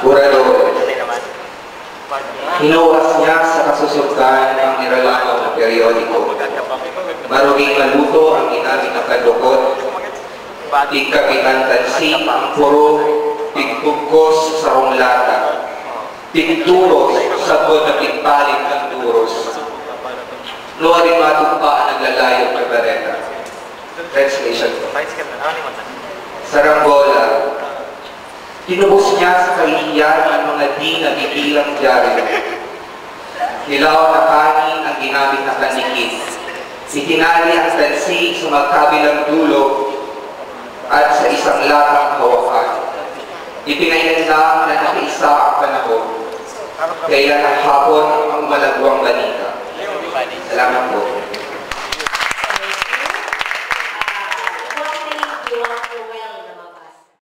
Burador. Hinuwas niya sa kasusukan ng niralamaw na periodiko. Maruging maluto ang ginamit na kadukot. Tigkapitan tansi ang puro. Tigtugkos sa sarong lata. Tigduros sa buwan na pigpalit ng duros. Luwa rin matugpa ang naglalayong kabareta. Translation. Saranggola. Tinubos niya sa kahihiyan ang mga di nabibilang dyaryo. Hilaw na kanin ang ginamit na kanikit. Itinali ang tansi sa magkabilang dulo at sa isang latang hawakan. Ipinailanlang na nakaisa ang panahon. Kailan ang hapon ang malagwang balita. Salamat po.